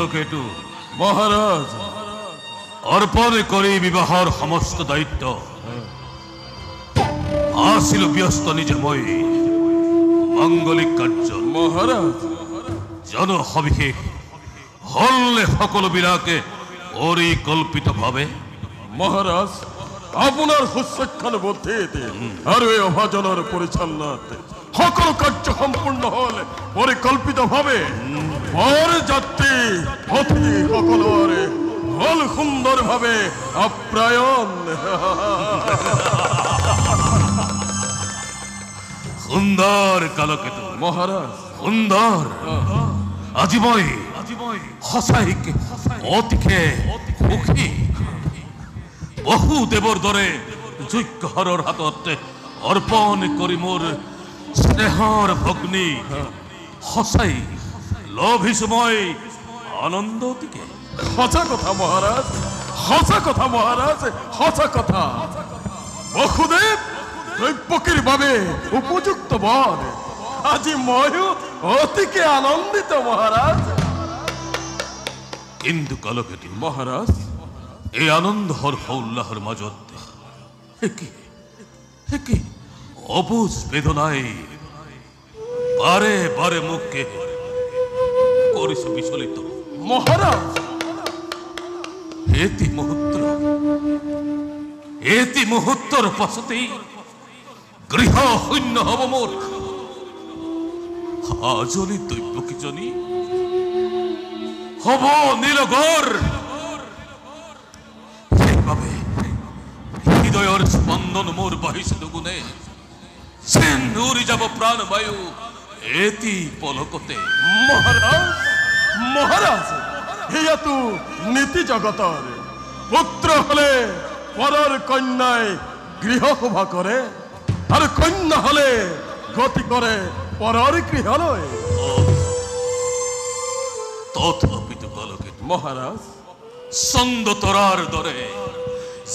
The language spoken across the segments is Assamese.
কালকেতু মহারাজ অর্পণ করি বিবাহর সমস্ত দায়িত্ব আসিল ব্যস্ত নিজে মই মাঙ্গলিক কার্য মহারাজ জন হবিহে হলে সকলো বিলাকে পরিকল্পিত ভাবে মহারাজ আপনার হস্তক্ষণ বুদ্ধিতে আর এই অভাজনের পরিচালনাতে সকল কার্য সম্পূর্ণ হলে পরিকল্পিত ভাবে পরে যাত্রী অতিথি সকলরে হল সুন্দর ভাবে আপ্যায়ন সুন্দর কালকেতু মহারাজ সুন্দর আজিময় হসাইকে অতিকে সুখী বহু দেবর দরে যোগ্য হরর হাতত অর্পণ করি মোর স্নেহর ভগ্নী হসাই লভিসময় আনন্দ অতিকে সঁচা কথা মহারাজ সঁচা কথা মহারাজ সঁচা কথা বসুদেব দৈপকীর বাবে উপযুক্ত বর আজি ময়ও অতিকে আনন্দিত মহারাজ কিন্তু কালকেতু মহারাজ এই আনন্দ হর্ষ উল্লাহর মাজত কি অবুজ বেদনায় বারে বারে মুখকে করিস বিচলিত মহারাজ এতি মুহূর্তর পাছতেই গৃহ শূন্য হব মোর আজলি দৈবকীজনী হব নীলগর সেইভাবে হৃদয়ের স্পন্দন মোর বাহিছে দুগুণে সেন উড়ি যাব প্রাণবায়ু এতি পলকতে মহারাজ মহারাজ হিয়াতু নীতি জগতর পুত্র হলে পরর কন্যায় গৃহশোভা করে আর কন্যা হলে গতি করে পরর গৃহালয় তথাপিতু কালকেতু মহারাজ ছন্দ তরার দরে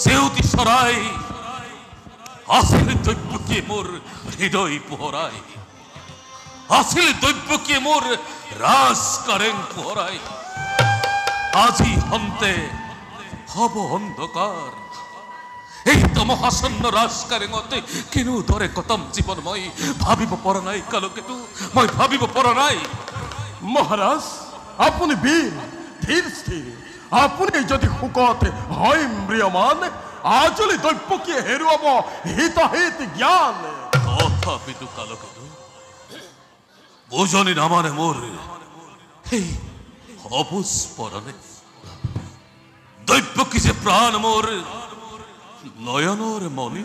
সেউতি সরাই আসিল দৈব্যকে মোর হৃদয় পোহরাই আসিল দৈব্যকে মোর রাজ কারেং পোহরাই আজি হন্তে হব অন্ধকার এই তো মহাশূন্য রাজ কারেঙতে কিনু ধরে কতম জীবনময় ভাবিব পর নাই কালকেতু মই ভাবিব পর নাই মহারাজ আপনি বীর ধীর স্থির আপনি যদি হুকতে হয় ম্রিয়মান আজলি দৈপকীয়ে হেরুয়াব হিতাহিত জ্ঞান তথাপিতু কালকেতু বুঝনি নামানে মোর এই অবুজ পরনে দৈপকী যে প্রাণ মোর নয়নর মনি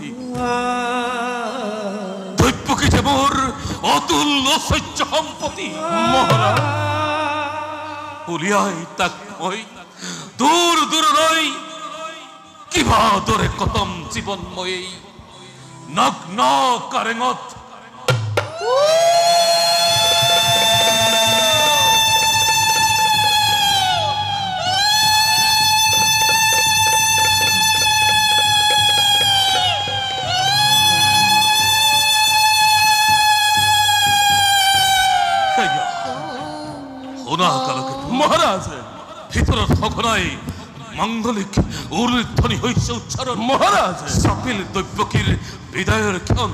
দৈপকী যে মোর অতুল্য সহ্য সম্পত্তি মহারাজ উলিয়াই তাক মই দূর দূর রই কিবা দরে কতম জীবনময়ী নগ্ন কারেঙত মহারাজ ভিতর সঘনাই মাঙ্গলিক উর্ধ্বনি হইছে উচ্চারণ মহারাজ সাপিল দৈব্যকীর বিদায়ের ক্ষণ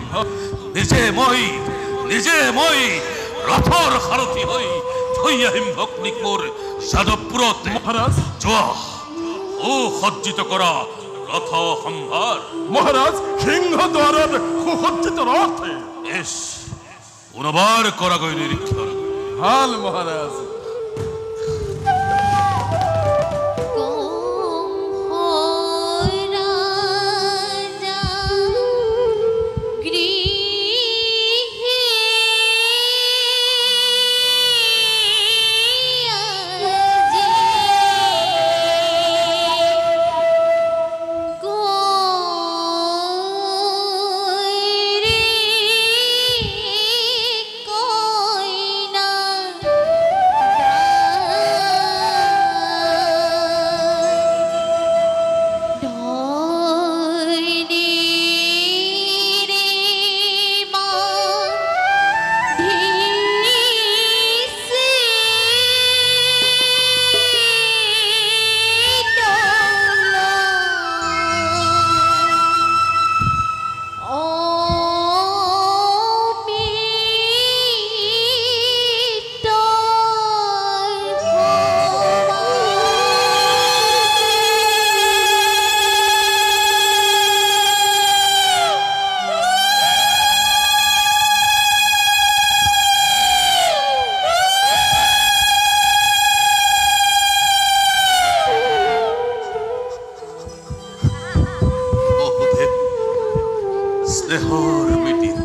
নিজে মই রথর সারথি হই থইয়াহিম ভগ্নিক মোর যাদবপুরত মহারাজ যোৱা ও সজ্জিত করা রথ সম্ভার মহারাজ সিংহ দ্বারের সুসজ্জিত রথ এস পুনবার করা গৈ নিরীক্ষণ হাল মহারাজ স্নেহর মিটির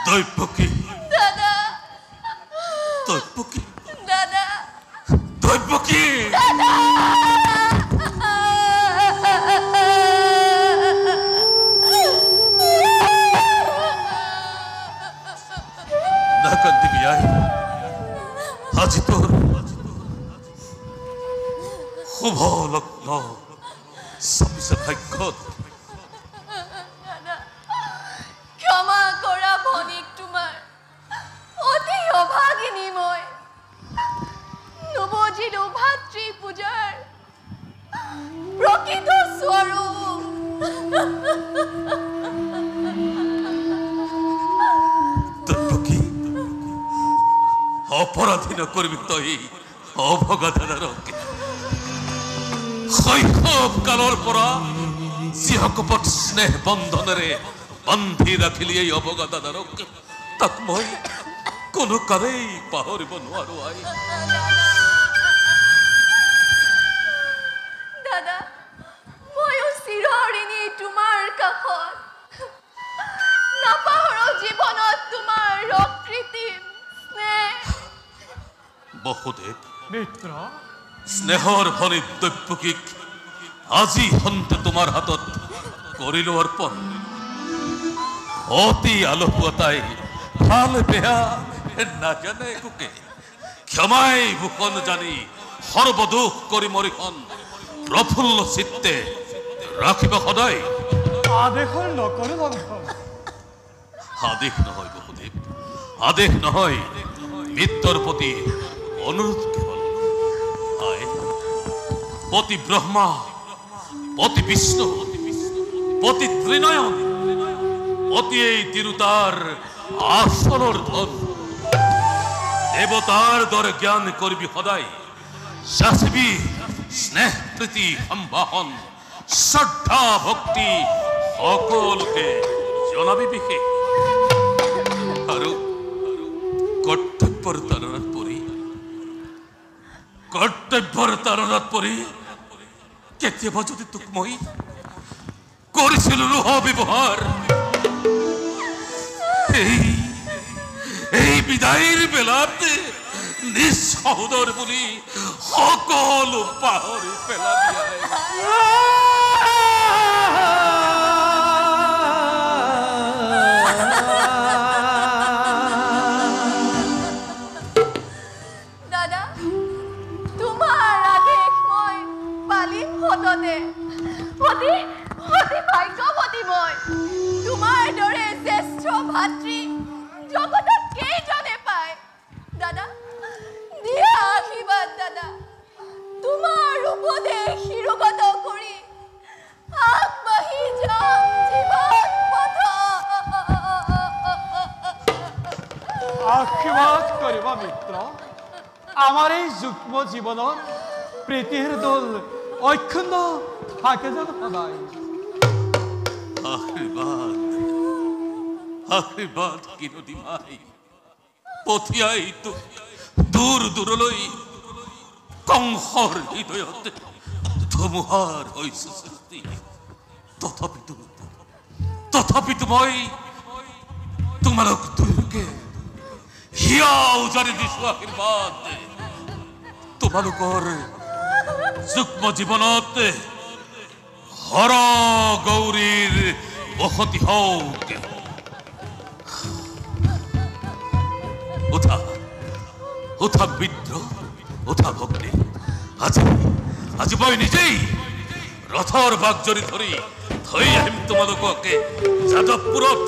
দৈবকী দাদা দৈবকী দাদা দৈবকী দাদা না কান্দিবি আয় আজি তোর শুভ লগ্ন সবিছে ভাগ্যত ক্ষমা কৰা ভনীক তোমাৰ অতি অভাগিনী মই নবজিলো ভাতৃ পূজাৰ প্ৰকৃত স্বৰূপ দৈবকী অপৰাধী নকৰবি তই অভগাদাৰক শৈশৱ কালৰ পৰা যিসকপত স্নেহ বন্ধনেৰে বান্ধি ৰাখিলি এই অভগাদাৰক তাক মই কোনো কালেই পাহৰিব নোৱাৰো আই দাদা ময়ো চিৰঋণী তোমাৰ কাষত নাপাহৰো জীৱনত তোমাৰ ৰকৃতিম স্নেহ বসুদেৱ মিত্ৰ স্নেহৰ ভনী দৈবকীক আজি সন্তে তোমাৰ হাতত কৰিলো অৰ্পণ অতি আলসুৱাতাই ভাল বেয়া নাজানে একোকে ক্ষমাই ভূষণ জানি সৰ্বদোষ কৰি মৰিখন প্ৰফুল্ল চিত্তে ৰাখিব সদায় আদেশৰ নকৰো লংঘন আদেশ নহয় বসুদেৱ আদেশ নহয় মিত্ৰৰ প্ৰতি অনুৰোধ কেৱল আই পতি ব্ৰহ্মা পতি বিষ্ণু, পতি ত্ৰিনয়ন, পতি এই তিৰুতাৰ আসলৰ ধন। দেবতাৰ দৰে জ্ঞান কৰবি সদায়, যাচিবি স্নেহ প্ৰীতি সম্ভাষণ, শ্ৰদ্ধা ভক্তি সকলোকে জনাবি বিশেষ। আৰু কৰ্তব্যৰ তাৰণাত পৰি কেতিয়াবা যদি তোক মই কৰিছিলো ৰোহ ব্যৱহাৰ, এই বিদায়ৰ বেলাত নিজ সহোদৰ বুলি সকলো পাহৰি পেলাবি। দাদা, তোমাৰ আদেশ মই পালিম সততে। অতি ভাগ্যৱতী মই, তোমাৰ দৰে জ্যেষ্ঠ ভাতৃ জগতত কেইজনে পায়। দাদা, দিয়া আশীৰ্বাদ দাদা। তোমাৰ উপদেশ শিৰোগত কৰি আগবাঢ়ি যাম জীৱন পথ। আশীৰ্বাদ কৰিবা মিত্ৰ। আমাৰ এই যুগ্ম জীৱনৰ প্ৰীতিৰ দোল অক্ষুণ্ণ থাকে যেন সদায়। আশীৰ্বাদ কিনো দিমাই, পঠিয়াই তোক দূৰ দূৰলৈ। কংসৰ হৃদয়ত ধুমুহাৰ হৈছে সৃষ্টি, তথাপিতো মই তোমালোক দুয়োকে হিয়া উজাৰি দিছো আশীৰ্বাদ। তোমালোকৰ যুগ্ম জীৱনত হৰ গৌৰীৰ বসতি হওক। উঠা মিত্ৰ, উঠা ভগ্নী। আজি মই নিজেই ৰথৰ বাগজৰি ধৰি থৈ আহিম তোমালোককে যাদৱপুৰত।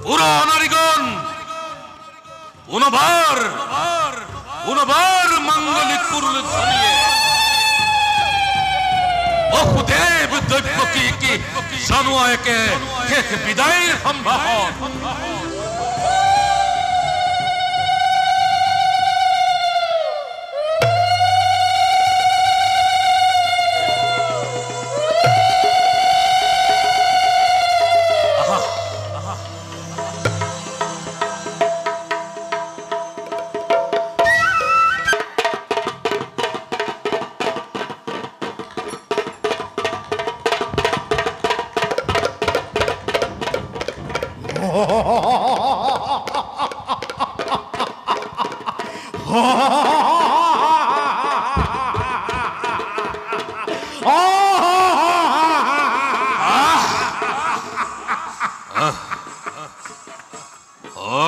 পুৰা নাৰীগণ পুনবাৰ মাংগলিক পুৰুল চলিয়ে বসুদেৱ দৈৱকীক জনোৱা একে শেষ বিদায়ৰ সম্ভাষণ।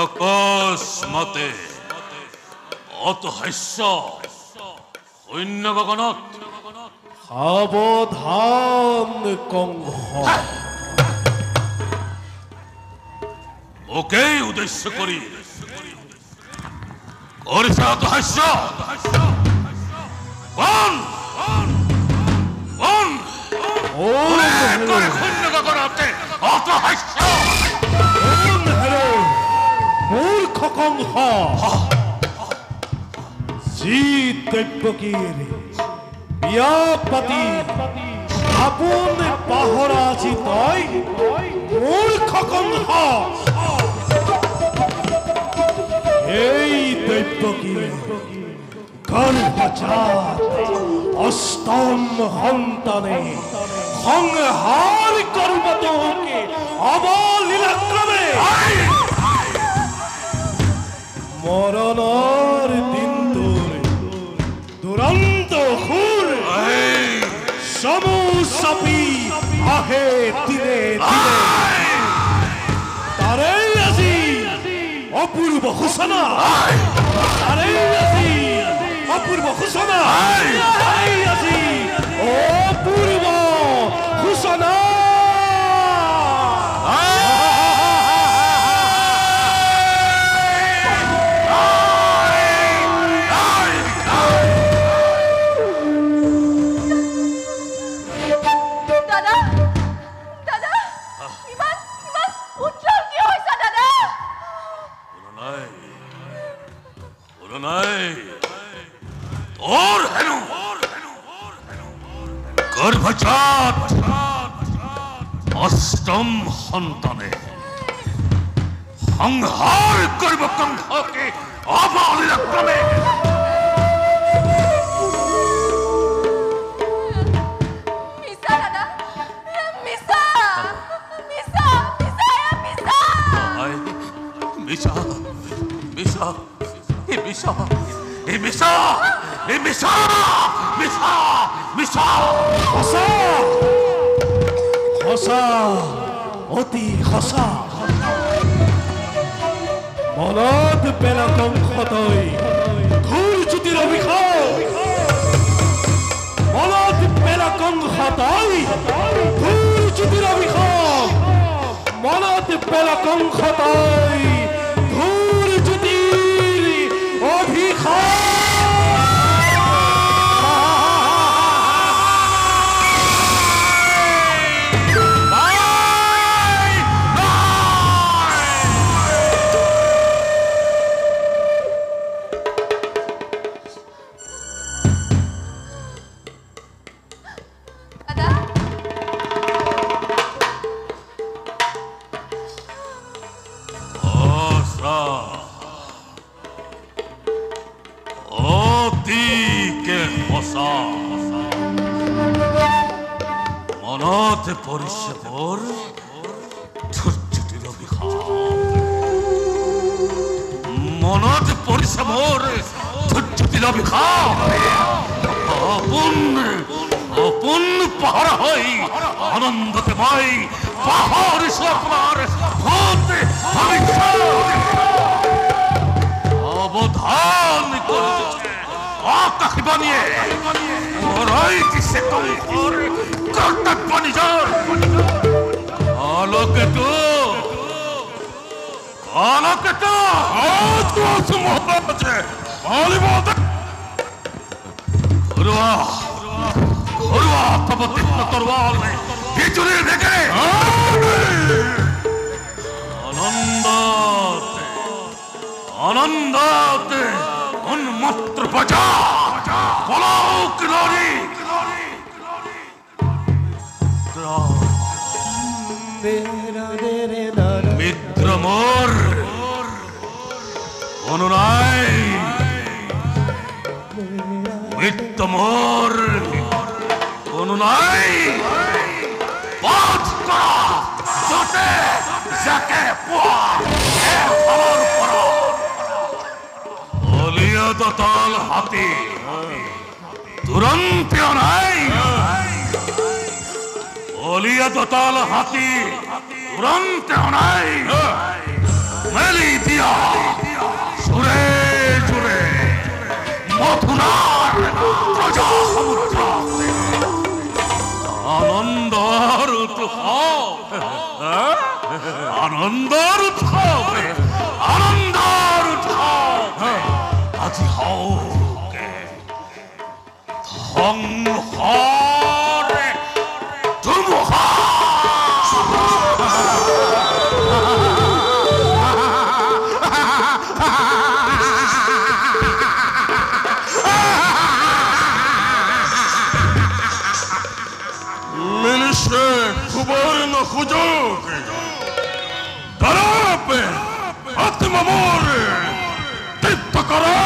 অকস্মাতে অতহাস্য সৈন্য গগনত সাবধান কংস। মোকেই উদ্দেশ্য কৰি কৰিছে অতহাস্য। সৈন্য গগনতে অতহাস্য। মূৰ্খ কংস, যি দৈৱকীৰ বিয়া পাতি আপোন পাহৰা যি তই মূৰ্খ কংস। এই দৈৱকীৰ গৰ্ভজাত অষ্টম সন্তানে সংহাৰ কৰিব তোকে অবলীলাক্ৰমে। মৰণৰ দিনটোৰ দুৰন্ত সুৰ চমু চাপি আহে দিনে দিনে। তাৰেই আজি অপূৰ্ব সূচনা, তাৰেই আজি অপূৰ্ব সূচনা, তাৰেই আজি অপূৰ্ব সূচনা। তোৰ হেনু গৰ্ভজাত অষ্টম সন্তানে সংহাৰ কৰিব কণ্ঠকে অবলীলা ক্ৰমে মিছা দাদা মিছা মিছা মিছা মিছা মিছা মিছা এই মিছা এই মিছা মিছা মিছা সঁচা সঁচা অতি সঁচা মনত পেলা কংসতই ঘূৰ জ্যোতিৰ অভিষেক মনত পেলা কংসতই ঘূৰ জ্যোতিৰ অভিষেক মনত পেলা কংসতই ঘূৰ জ্যোতিৰ অভিষেক দাদা অতিকে সঁচা মনত পৰিছে মোৰ ধৈৰ্যটিৰ অভিশাপ মনত পৰিছে মোৰ ধৈৰ্যটিৰ অভিশাপ আপোন পাহৰা হৈ আনন্দতে মই পাহৰিছো আপোনাৰ অৱধান কৰিছে আকাশবাণীয়ে মৰাই দিছে কংসৰ কৰ্তব্য নিজৰ আলোকেতো ঘৰুৱা তব তীক্ষ্ণ তৰোৱাল বিজুলীৰ বেগেৰে আনন্দতে উন্মত্ত বজা পলক নদী মিত্ৰ মোৰ কোনো নাই মিত্ৰ মোৰ কোনো নাই পথ কৰা যতে যাকে পোৱা আমার উপর অলিয়া দতাল হাতি তুরন্ত নাই অলিয়া দতাল হাতি তুরন্ত নাই মেলি দিয়া সুরে সুরে মথুরার প্রজা সমুদ্র আনন্দর উৎসব আনন্দর উৎসব আনন্দর উৎসব আজি হওকে সংহরে ধুমুহা মিলিছে খবর না সুযোগ দাঁড়াবে আত্মমোর তৃপ্ত করা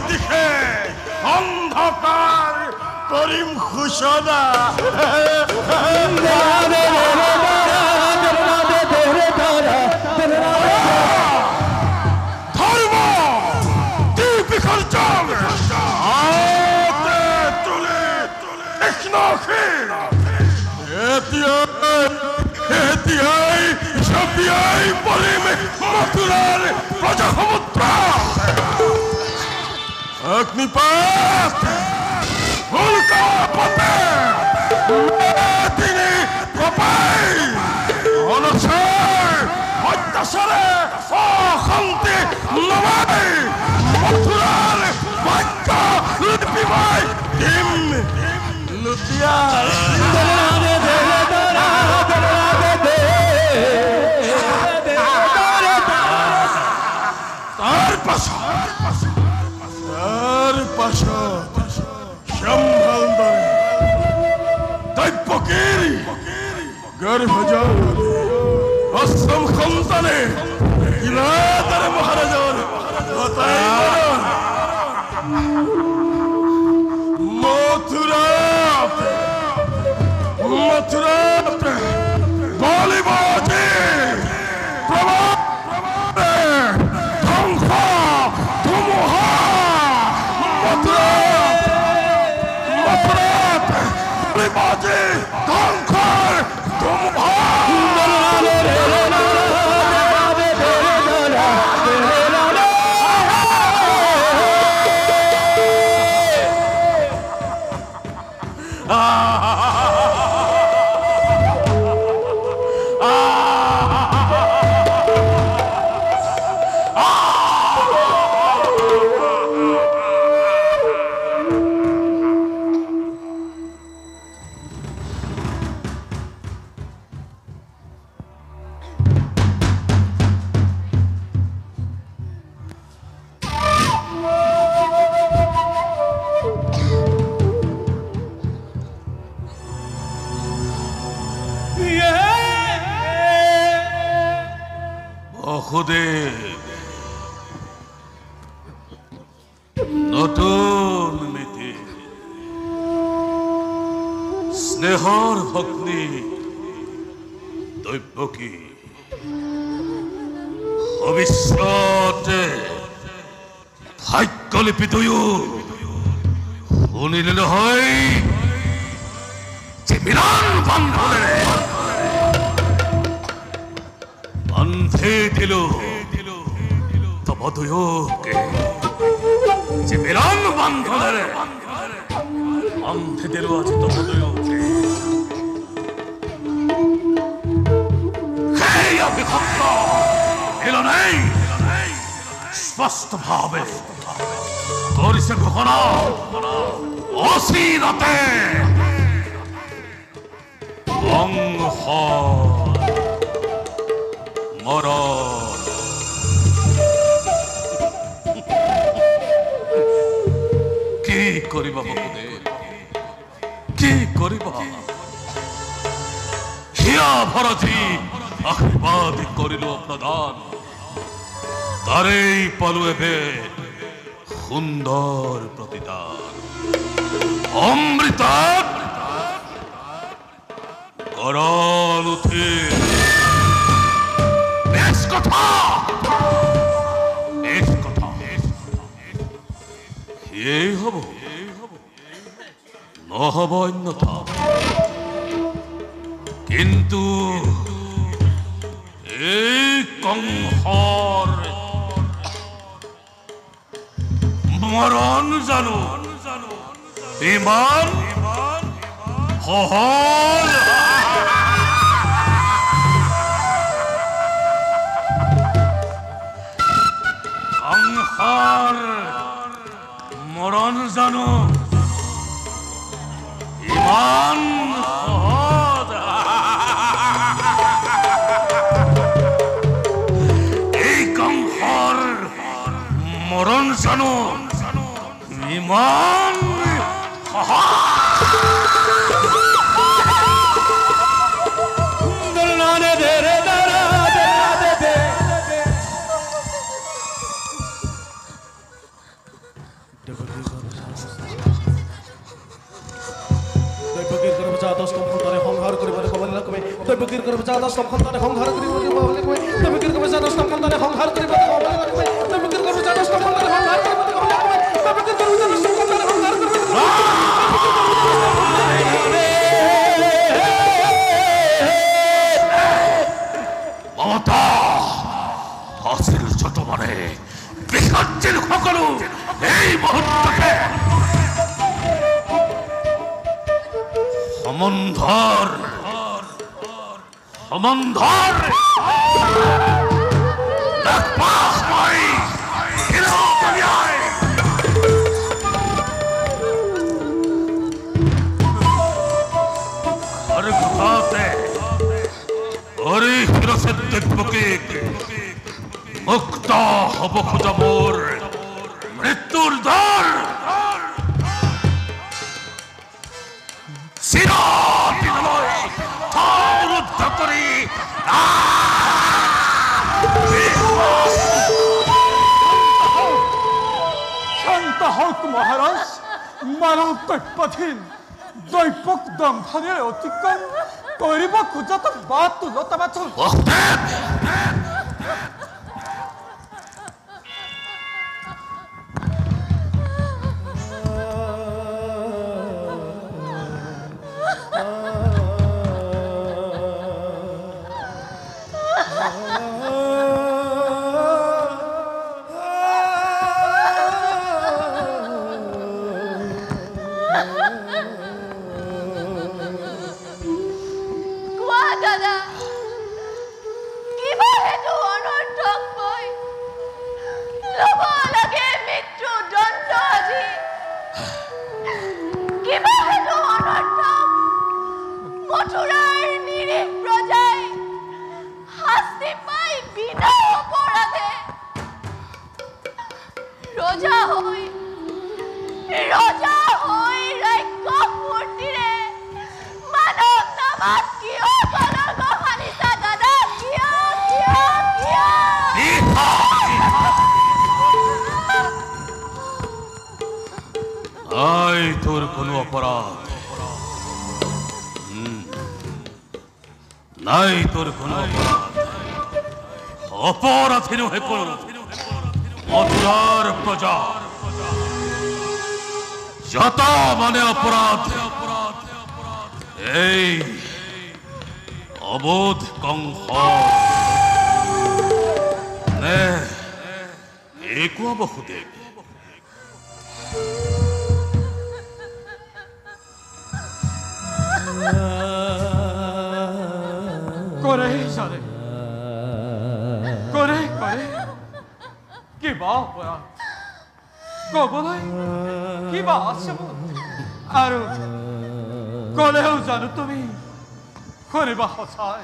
দিকে অন্ধকার করিম ঘোষণা ধর্ম দীপিকার জল তুলে এতিয়াই সবিয়াই পরিম মথুরার প্রজা সমুদ্র অগ্নিপাত উল্কাপাতে তিনি কপাই অনসর দেশৰে অশান্তি নমাই মথুৰাৰ ভাগ্য লিপিবাই দিম লুটিয়া তাৰ পাছত সম্ভাল দৰে দৈব্যকীৰ গৰ্ভজাত অষ্টম সন্তানে কিলাতাৰে মহাৰাজৰ মথুৰাত বলিব যে ধ্বংস ধুমুহা মথুৰাত বলিব যে ধ্বংসৰ ধুমুহা নতুন নীতি স্নেহৰ ভগ্নী দৈব্যকী ভৱিষ্যতে ভাগ্যলিপি দুয়ো শুনিলে নহয় যে মিলন বন্ধনেৰে বান্ধি দিলো তবদয়োকে যে মিলন বন্ধনেৰে বান্ধি দিলো আজি তবদয়োকে সেই অভিশপ্ত মিলনেই স্পষ্টভাৱে কৰিছে ঘোষণা অচিৰতে বংশ মৰণ কি কৰিবা বসুদেৱ কি কৰিবা হিয়া ভৰতি আশীৰ্বাদ কৰিলো প্ৰদান তাৰেই পালো এবে সুন্দৰ প্ৰতিদান অমৃতত কৰাল উঠিল বেশ কথা এই হব নহব অন্যথা কিন্তু এই কংসৰ মৰণ জানো ইমান সহজ কংসৰ মৰণ জানো ইমান সহজ এই কংসৰ মৰণ জানো ইমান সংহাৰ কৰিবলৈ ক'বলৈ নকমে দৈৱকীৰ গৰ্ভজাত অষ্টম সন্তানে সংহাৰ কৰিবলৈ ক'বলৈ নকমে দৈৱকীৰ গৰ্ভজাত অষ্টম সন্তানে সংহাৰ কৰিবলৈ ক'বলৈ নকমে দৈৱকীৰ গৰ্ভজাত অষ্টম সন্তানে সংহাৰ কৰিবলৈ ক'বলৈ নকমে দৈৱকীৰ গৰ্ভজাত অষ্টম সন্তানে সংহাৰ কৰিবলৈ মমতা আছিল যতমানে বিসৰ্জন সকলো এই মুহূৰ্ততে সম্বন্ধৰ সে দেখবকে মুক্ত হব খোঁজা মোৰ মৃত্যুৰ দ্বাৰ শিৰাতিলয় ৰুদ্ধ কৰি শান্ত হোক মহাৰাজ, মানব কৈপথীন দৈপক দম্ভনেৰ অতিক্ৰম কৰিব খোজাত বাট তুলতা মাথোন। নাই তোর কোনো অপরাধ, নাই তোর কোনো অপরাধ। অপরাধী নহে কোন মথুরার প্রজা, যত মানে অপরাধ এই অবোধ কংস নে একো বহুদেব। কৰে জানে, কৰে কৰে কিবা অপৰাধ কবলৈ কিবা আছে আৰু কলেও জানো তুমি শুনিবা সঁচাই।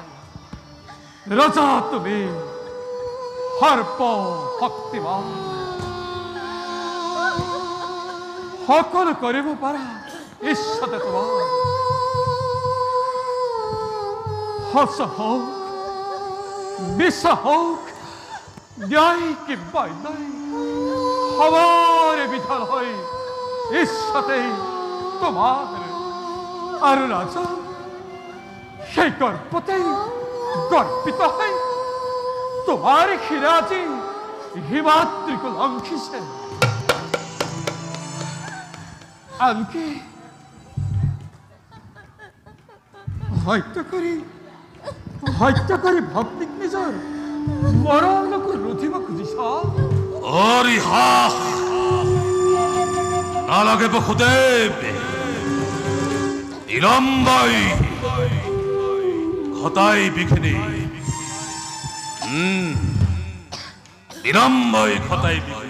ৰজা তুমি সৰ্প শক্তিমান, সকলো কৰিব পাৰা ঈশ্বৰে তোমাৰ। সঁচা হওক মিছা হওক ন্যায় কিংবা অন্যায় সবৰে বিধান হৈ ঈশ্বৰে তোমাৰ আৰু ৰাজা সেই গৰ্বতে গৰ্বিত হৈ তোমাৰ শিৰা আজি হিমাদ্ৰীকো লংঘিছে। আনকি হত্যা কৰি ভক্তিক নিজৰ মৰণকো ৰুধিব খুজিছ। অৰিহাস নালাগে বসুদেৱ, নিলম্বই ঘটাই বিঘিনি, নিলম্বই ঘটাই বিঘিনি।